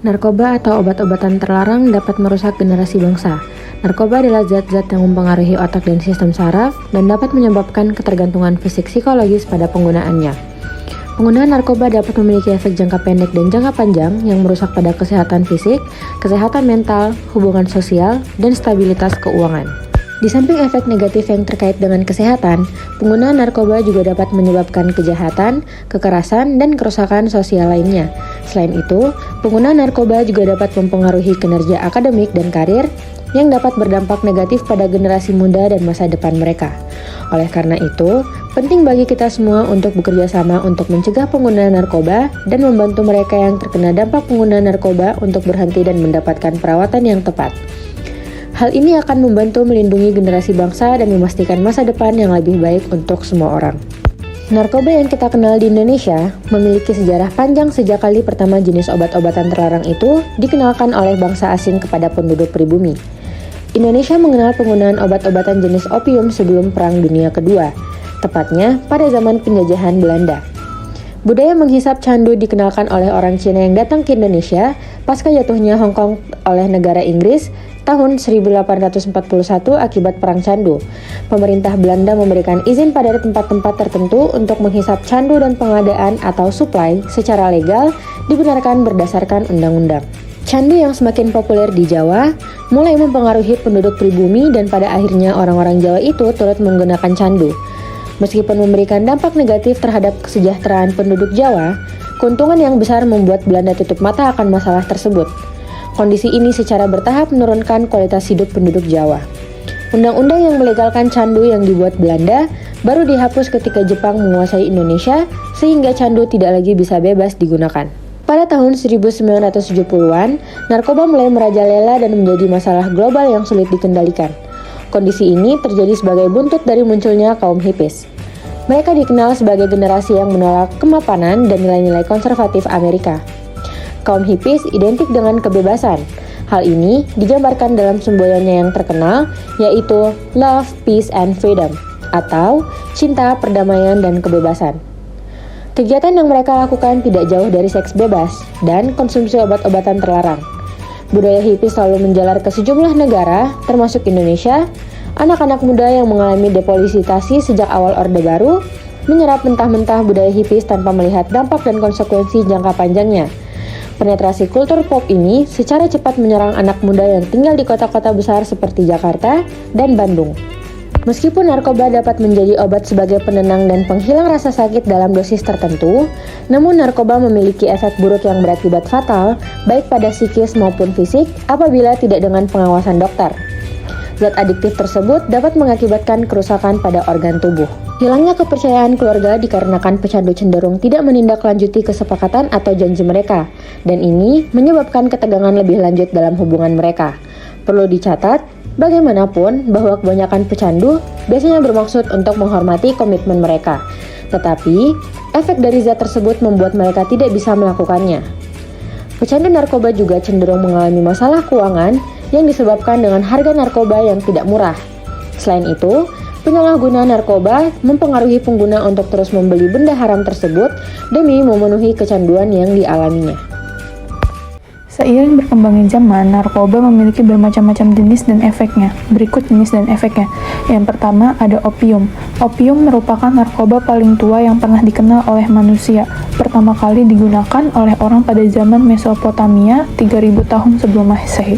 Narkoba atau obat-obatan terlarang dapat merusak generasi bangsa. Narkoba adalah zat-zat yang mempengaruhi otak dan sistem saraf dan dapat menyebabkan ketergantungan fisik psikologis pada penggunaannya. Penggunaan narkoba dapat memiliki efek jangka pendek dan jangka panjang yang merusak pada kesehatan fisik, kesehatan mental, hubungan sosial, dan stabilitas keuangan. Di samping efek negatif yang terkait dengan kesehatan, penggunaan narkoba juga dapat menyebabkan kejahatan, kekerasan, dan kerusakan sosial lainnya. Selain itu, penggunaan narkoba juga dapat mempengaruhi kinerja akademik dan karir yang dapat berdampak negatif pada generasi muda dan masa depan mereka. Oleh karena itu, penting bagi kita semua untuk bekerja sama untuk mencegah penggunaan narkoba dan membantu mereka yang terkena dampak penggunaan narkoba untuk berhenti dan mendapatkan perawatan yang tepat. Hal ini akan membantu melindungi generasi bangsa dan memastikan masa depan yang lebih baik untuk semua orang. Narkoba yang kita kenal di Indonesia memiliki sejarah panjang sejak kali pertama jenis obat-obatan terlarang itu dikenalkan oleh bangsa asing kepada penduduk pribumi. Indonesia mengenal penggunaan obat-obatan jenis opium sebelum Perang Dunia Kedua, tepatnya pada zaman penjajahan Belanda. Budaya menghisap candu dikenalkan oleh orang Cina yang datang ke Indonesia pasca jatuhnya Hong Kong oleh negara Inggris tahun 1841 akibat Perang Candu. Pemerintah Belanda memberikan izin pada tempat-tempat tertentu untuk menghisap candu dan pengadaan atau supply secara legal dibenarkan berdasarkan undang-undang. Candu yang semakin populer di Jawa mulai mempengaruhi penduduk pribumi dan pada akhirnya orang-orang Jawa itu turut menggunakan candu. Meskipun memberikan dampak negatif terhadap kesejahteraan penduduk Jawa, keuntungan yang besar membuat Belanda tutup mata akan masalah tersebut. Kondisi ini secara bertahap menurunkan kualitas hidup penduduk Jawa. Undang-undang yang melegalkan candu yang dibuat Belanda baru dihapus ketika Jepang menguasai Indonesia sehingga candu tidak lagi bisa bebas digunakan. Pada tahun 1970-an, narkoba mulai merajalela dan menjadi masalah global yang sulit dikendalikan. Kondisi ini terjadi sebagai buntut dari munculnya kaum hippies. Mereka dikenal sebagai generasi yang menolak kemapanan dan nilai-nilai konservatif Amerika. Kaum hippies identik dengan kebebasan. Hal ini digambarkan dalam semboyannya yang terkenal, yaitu Love, Peace, and Freedom, atau cinta, perdamaian, dan kebebasan. Kegiatan yang mereka lakukan tidak jauh dari seks bebas dan konsumsi obat-obatan terlarang. Budaya hippies selalu menjalar ke sejumlah negara, termasuk Indonesia. Anak-anak muda yang mengalami depolitisasi sejak awal Orde Baru menyerap mentah-mentah budaya hippies tanpa melihat dampak dan konsekuensi jangka panjangnya. Penetrasi kultur pop ini secara cepat menyerang anak muda yang tinggal di kota-kota besar seperti Jakarta dan Bandung. Meskipun narkoba dapat menjadi obat sebagai penenang dan penghilang rasa sakit dalam dosis tertentu, namun narkoba memiliki efek buruk yang berakibat fatal, baik pada psikis maupun fisik, apabila tidak dengan pengawasan dokter. Zat adiktif tersebut dapat mengakibatkan kerusakan pada organ tubuh. Hilangnya kepercayaan keluarga dikarenakan pecandu cenderung tidak menindaklanjuti kesepakatan atau janji mereka, dan ini menyebabkan ketegangan lebih lanjut dalam hubungan mereka. Perlu dicatat, bagaimanapun bahwa kebanyakan pecandu biasanya bermaksud untuk menghormati komitmen mereka, tetapi efek dari zat tersebut membuat mereka tidak bisa melakukannya. Pecandu narkoba juga cenderung mengalami masalah keuangan yang disebabkan dengan harga narkoba yang tidak murah. Selain itu, penyalahgunaan narkoba mempengaruhi pengguna untuk terus membeli benda haram tersebut demi memenuhi kecanduan yang dialaminya. Seiring berkembangnya zaman, narkoba memiliki bermacam-macam jenis dan efeknya. Berikut jenis dan efeknya. Yang pertama ada opium. Opium merupakan narkoba paling tua yang pernah dikenal oleh manusia. Pertama kali digunakan oleh orang pada zaman Mesopotamia 3000 tahun sebelum Masehi.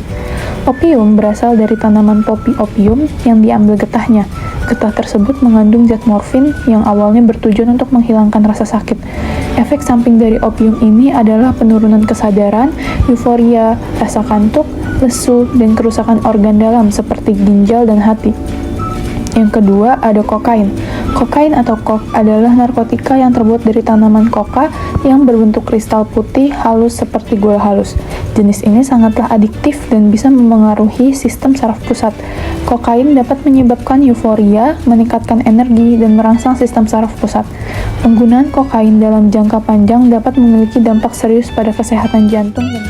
Opium berasal dari tanaman popi opium yang diambil getahnya. Getah tersebut mengandung zat morfin yang awalnya bertujuan untuk menghilangkan rasa sakit. Efek samping dari opium ini adalah penurunan kesadaran, euforia, rasa kantuk, lesu, dan kerusakan organ dalam seperti ginjal dan hati. Yang kedua ada kokain. Kokain atau kok adalah narkotika yang terbuat dari tanaman koka yang berbentuk kristal putih halus seperti gula halus. Jenis ini sangatlah adiktif dan bisa mempengaruhi sistem saraf pusat. Kokain dapat menyebabkan euforia, meningkatkan energi, dan merangsang sistem saraf pusat. Penggunaan kokain dalam jangka panjang dapat memiliki dampak serius pada kesehatan jantung dan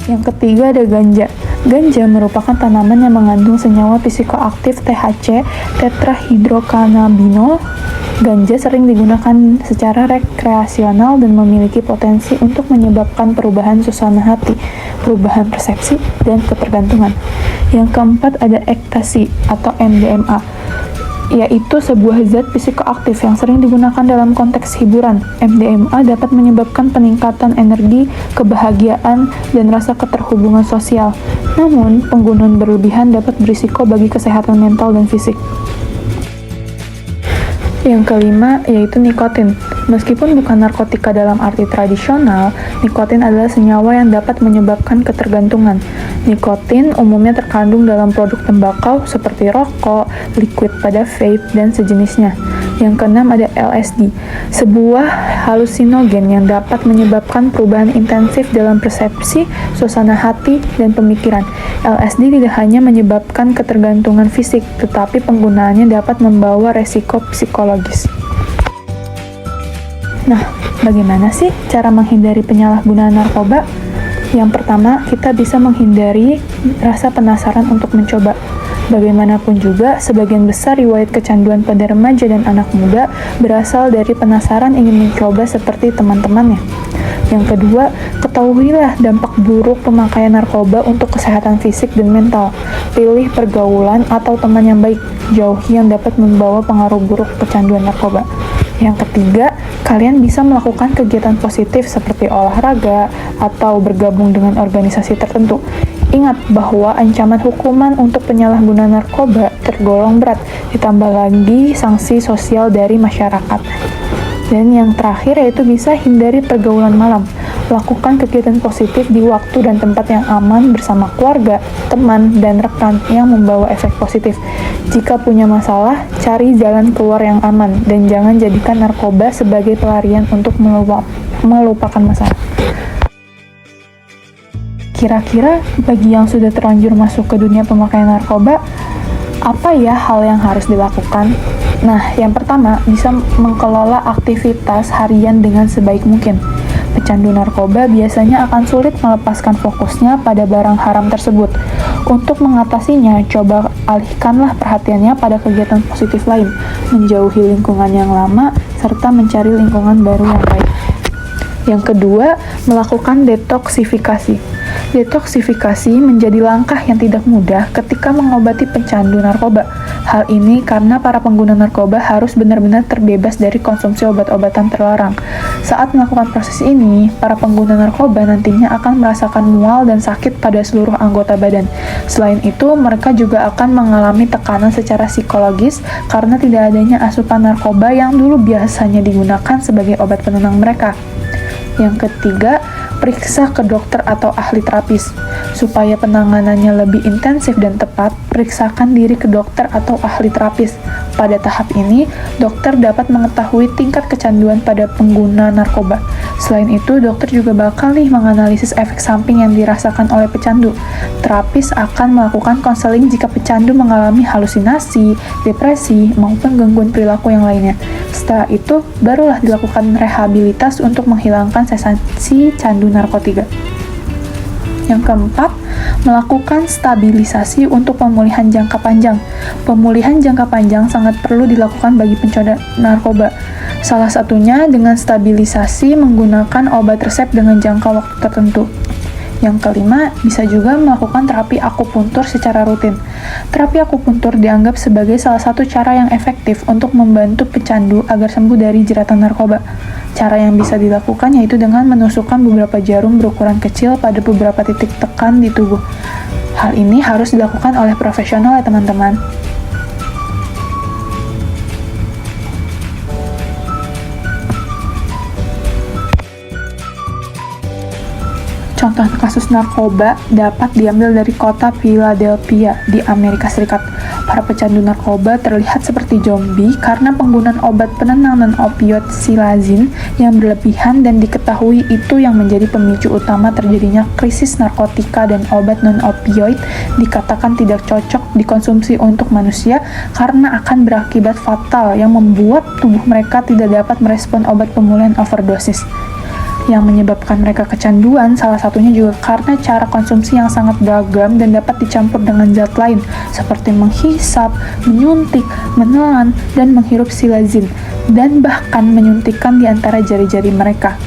Yang ketiga ada ganja. Ganja merupakan tanaman yang mengandung senyawa psikoaktif THC, tetrahidrokannabinol. Ganja sering digunakan secara rekreasional dan memiliki potensi untuk menyebabkan perubahan suasana hati, perubahan persepsi, dan ketergantungan. Yang keempat ada ekstasi atau MDMA, yaitu sebuah zat psikoaktif yang sering digunakan dalam konteks hiburan. MDMA dapat menyebabkan peningkatan energi, kebahagiaan, dan rasa keterhubungan sosial. Namun, penggunaan berlebihan dapat berisiko bagi kesehatan mental dan fisik. Yang kelima yaitu nikotin. Meskipun bukan narkotika dalam arti tradisional, nikotin adalah senyawa yang dapat menyebabkan ketergantungan. Nikotin umumnya terkandung dalam produk tembakau seperti rokok, liquid pada vape, dan sejenisnya. Yang keenam ada LSD, sebuah halusinogen yang dapat menyebabkan perubahan intensif dalam persepsi, suasana hati, dan pemikiran. LSD tidak hanya menyebabkan ketergantungan fisik, tetapi penggunaannya dapat membawa resiko psikologis. Nah, bagaimana sih cara menghindari penyalahgunaan narkoba? Yang pertama, kita bisa menghindari rasa penasaran untuk mencoba. Bagaimanapun juga, sebagian besar riwayat kecanduan pada remaja dan anak muda berasal dari penasaran ingin mencoba seperti teman-temannya. Yang kedua, ketahuilah dampak buruk pemakaian narkoba untuk kesehatan fisik dan mental. Pilih pergaulan atau teman yang baik, jauhi yang dapat membawa pengaruh buruk kecanduan narkoba. Yang ketiga, kalian bisa melakukan kegiatan positif seperti olahraga atau bergabung dengan organisasi tertentu. Ingat bahwa ancaman hukuman untuk penyalahgunaan narkoba tergolong berat, ditambah lagi sanksi sosial dari masyarakat. Dan yang terakhir yaitu bisa hindari pergaulan malam. Lakukan kegiatan positif di waktu dan tempat yang aman bersama keluarga, teman, dan rekan yang membawa efek positif. Jika punya masalah, cari jalan keluar yang aman dan jangan jadikan narkoba sebagai pelarian untuk melupakan masalah. Kira-kira bagi yang sudah terlanjur masuk ke dunia pemakaian narkoba, apa ya hal yang harus dilakukan? Nah, yang pertama, bisa mengelola aktivitas harian dengan sebaik mungkin. Pecandu narkoba biasanya akan sulit melepaskan fokusnya pada barang haram tersebut. Untuk mengatasinya, coba alihkanlah perhatiannya pada kegiatan positif lain, menjauhi lingkungan yang lama, serta mencari lingkungan baru yang baik. Yang kedua, melakukan detoksifikasi. Detoksifikasi menjadi langkah yang tidak mudah ketika mengobati pecandu narkoba. Hal ini karena para pengguna narkoba harus benar-benar terbebas dari konsumsi obat-obatan terlarang. Saat melakukan proses ini, para pengguna narkoba nantinya akan merasakan mual dan sakit pada seluruh anggota badan. Selain itu, mereka juga akan mengalami tekanan secara psikologis karena tidak adanya asupan narkoba yang dulu biasanya digunakan sebagai obat penenang mereka. Yang ketiga, periksa ke dokter atau ahli terapis. Supaya penanganannya lebih intensif dan tepat, periksakan diri ke dokter atau ahli terapis. Pada tahap ini, dokter dapat mengetahui tingkat kecanduan pada pengguna narkoba. Selain itu, dokter juga bakal menganalisis efek samping yang dirasakan oleh pecandu. Terapis akan melakukan konseling jika pecandu mengalami halusinasi, depresi, maupun gangguan perilaku yang lainnya. Setelah itu, barulah dilakukan rehabilitas untuk menghilangkan sensasi candu narkotika. Yang keempat, melakukan stabilisasi untuk pemulihan jangka panjang. Pemulihan jangka panjang sangat perlu dilakukan bagi pencandu narkoba. Salah satunya dengan stabilisasi menggunakan obat resep dengan jangka waktu tertentu. Yang kelima, bisa juga melakukan terapi akupuntur secara rutin. Terapi akupuntur dianggap sebagai salah satu cara yang efektif untuk membantu pecandu agar sembuh dari jeratan narkoba. Cara yang bisa dilakukan yaitu dengan menusukkan beberapa jarum berukuran kecil pada beberapa titik tekan di tubuh. Hal ini harus dilakukan oleh profesional ya teman-teman. Contoh kasus narkoba dapat diambil dari kota Philadelphia di Amerika Serikat. Para pecandu narkoba terlihat seperti zombie karena penggunaan obat penenang non-opioid silazin yang berlebihan dan diketahui itu yang menjadi pemicu utama terjadinya krisis narkotika dan obat non-opioid dikatakan tidak cocok dikonsumsi untuk manusia karena akan berakibat fatal yang membuat tubuh mereka tidak dapat merespon obat pemulihan overdosis. Yang menyebabkan mereka kecanduan salah satunya juga karena cara konsumsi yang sangat beragam dan dapat dicampur dengan zat lain seperti menghisap, menyuntik, menelan, dan menghirup silazin, dan bahkan menyuntikkan di antara jari-jari mereka.